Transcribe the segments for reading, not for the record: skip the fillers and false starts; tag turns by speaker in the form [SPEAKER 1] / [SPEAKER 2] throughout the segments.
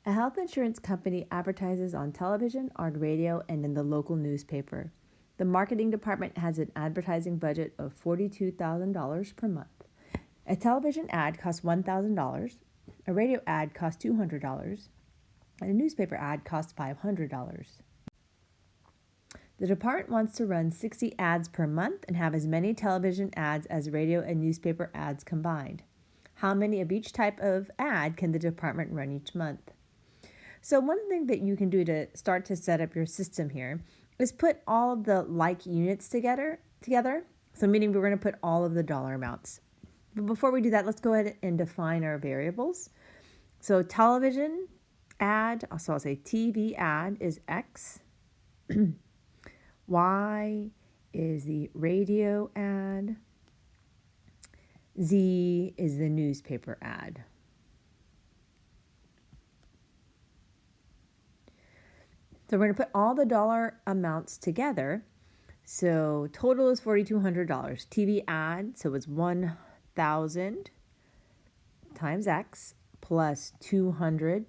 [SPEAKER 1] A health insurance company advertises on television, on radio, and in the local newspaper. The marketing department has an advertising budget of $42,000 per month. A television ad costs $1,000, a radio ad costs $200, and a newspaper ad costs $500. The department wants to run 60 ads per month and have as many television ads as radio and newspaper ads combined. How many of each type of ad can the department run each month? So one thing that you can do to start to set up your system here is put all of the like units together. So meaning we're going to put all of the dollar amounts. But before we do that, let's go ahead and define our variables. So television ad, so I'll say TV ad is X. Y is the radio ad. Z is the newspaper ad. So we're going to put all the dollar amounts together. So total is $4,200. TV ad, so it's 1,000 times X plus 200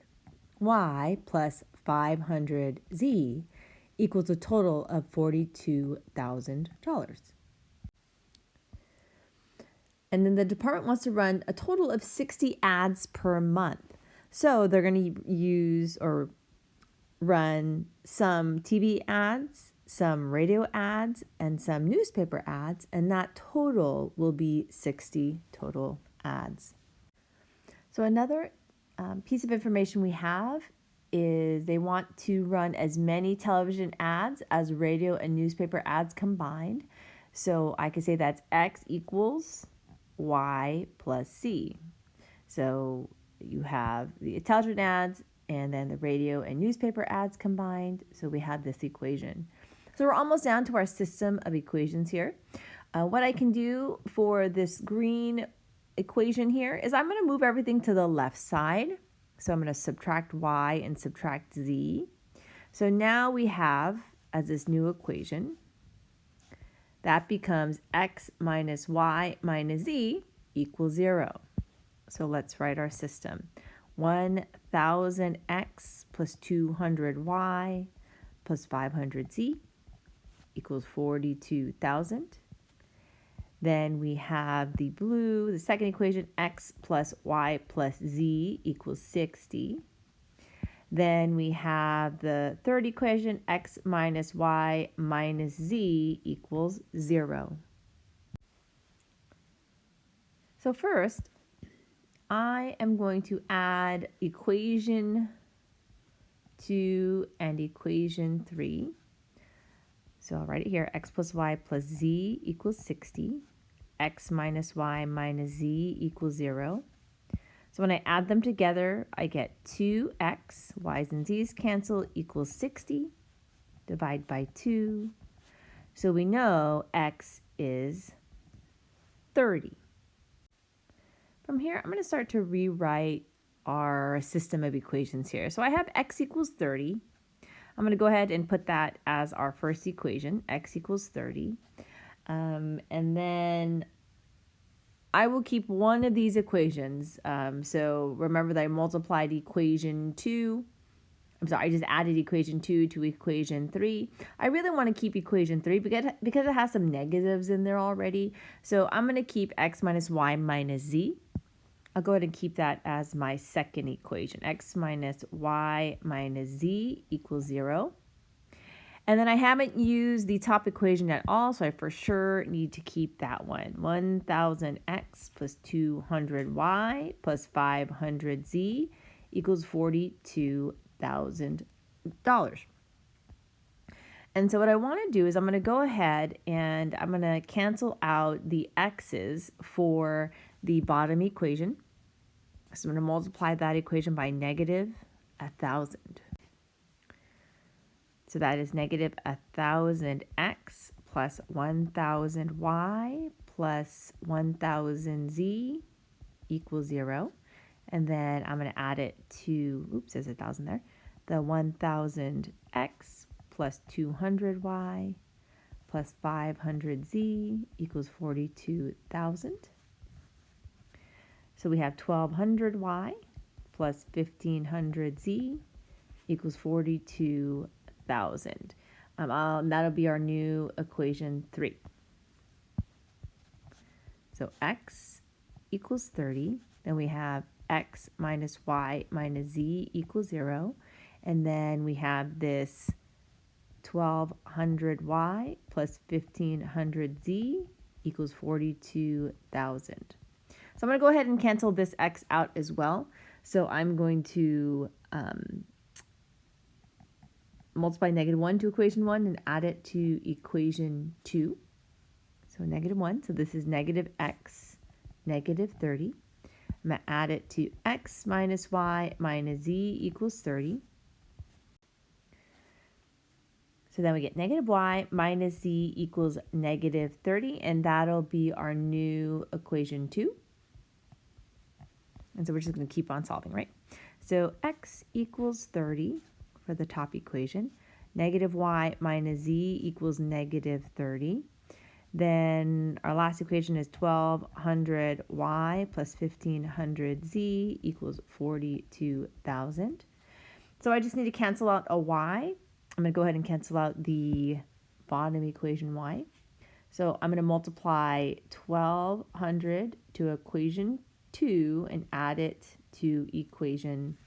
[SPEAKER 1] Y plus 500 Z equals a total of $42,000. And then the department wants to run a total of 60 ads per month. So they're going to use or run some TV ads, some radio ads, and some newspaper ads, and that total will be 60 total ads. So another piece of information we have is they want to run as many television ads as radio and newspaper ads combined. So I could say that's X equals Y plus C. So you have the television ads and then the radio and newspaper ads combined. So we have this equation. So we're almost down to our system of equations here. What I can do for this green equation here is I'm going to move everything to the left side. So I'm going to subtract Y and subtract Z. So now we have, as this new equation, that becomes X minus Y minus Z equals 0. So let's write our system. 1,000X plus 200Y plus 500Z equals 42,000. Then we have the blue, the second equation, X plus Y plus Z equals 60. Then we have the third equation, X minus Y minus Z equals 0. So first, I am going to add equation 2 and equation 3. So I'll write it here, X plus Y plus Z equals 60. X minus Y minus Z equals 0. So when I add them together, I get 2X, Y's and Z's cancel, equals 60. Divide by 2. So we know X is 30. From here, I'm going to start to rewrite our system of equations here. So I have X equals 30. I'm going to go ahead and put that as our first equation, X equals 30. And then I will keep one of these equations. So remember that I multiplied equation 2. I just added equation 2 to equation 3. I really want to keep equation 3 because it has some negatives in there already. So I'm going to keep X minus Y minus Z. I'll go ahead and keep that as my second equation. X minus Y minus Z equals 0. And then I haven't used the top equation at all, so I for sure need to keep that one. 1,000X plus 200Y plus 500Z equals $42,000. And so what I want to do is I'm going to go ahead and I'm going to cancel out the X's for the bottom equation. So I'm going to multiply that equation by negative 1,000. So that is negative 1,000X plus 1,000Y plus 1,000Z equals 0. And then I'm going to add it to, oops, there's 1,000 there. The 1,000X plus 200Y plus 500Z equals 42,000. So we have 1,200Y plus 1500z equals 42,000. That'll be our new equation 3. So x equals 30. Then we have x minus y minus z equals 0. And then we have this 1200y plus 1500z equals 42,000. So I'm going to go ahead and cancel this x out as well. So I'm going to multiply -1 to equation 1 and add it to equation 2. So -1. So this is negative x, negative 30. I'm going to add it to x minus y minus z equals 30. So then we get negative y minus z equals negative 30, and that'll be our new equation 2. And so we're just going to keep on solving, right? So x equals 30 for the top equation. Negative y minus z equals negative 30. Then our last equation is 1200y plus 1500z equals 42,000. So I just need to cancel out a y. I'm going to go ahead and cancel out the bottom equation y. So I'm going to multiply 1200 to equation 2 and add it to equation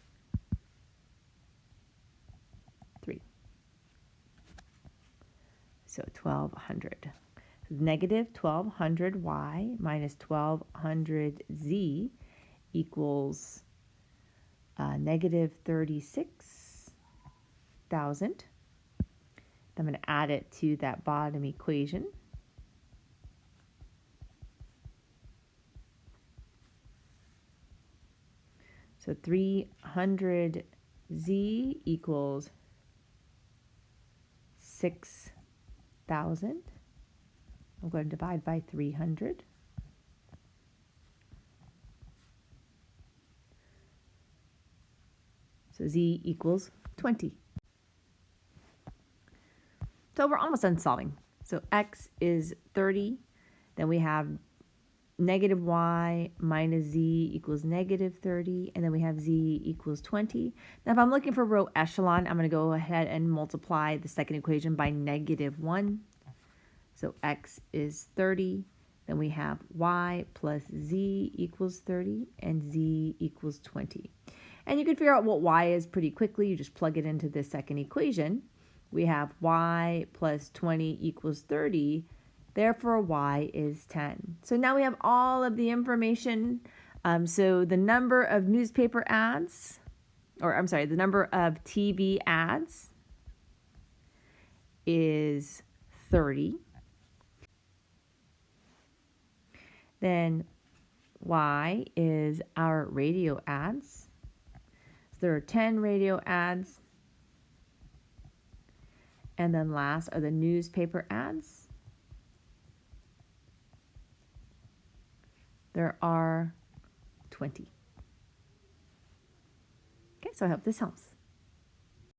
[SPEAKER 1] 3. So 1200. So negative 1200y minus 1200z equals negative 36,000. I'm going to add it to that bottom equation. So 300z equals 6,000. I'm going to divide by 300. So z equals 20. So we're almost done solving. So x is 30. Then we have negative y minus z equals negative 30. And then we have z equals 20. Now if I'm looking for row echelon, I'm going to go ahead and multiply the second equation by -1. So x is 30. Then we have y plus z equals 30 and z equals 20. And you can figure out what y is pretty quickly. You just plug it into this second equation. We have y plus 20 equals 30. Therefore, y is 10. So now we have all of the information. So the number of newspaper ads, the number of TV ads is 30. Then y is our radio ads. So there are 10 radio ads. And then last are the newspaper ads. There are 20. Okay, so I hope this helps.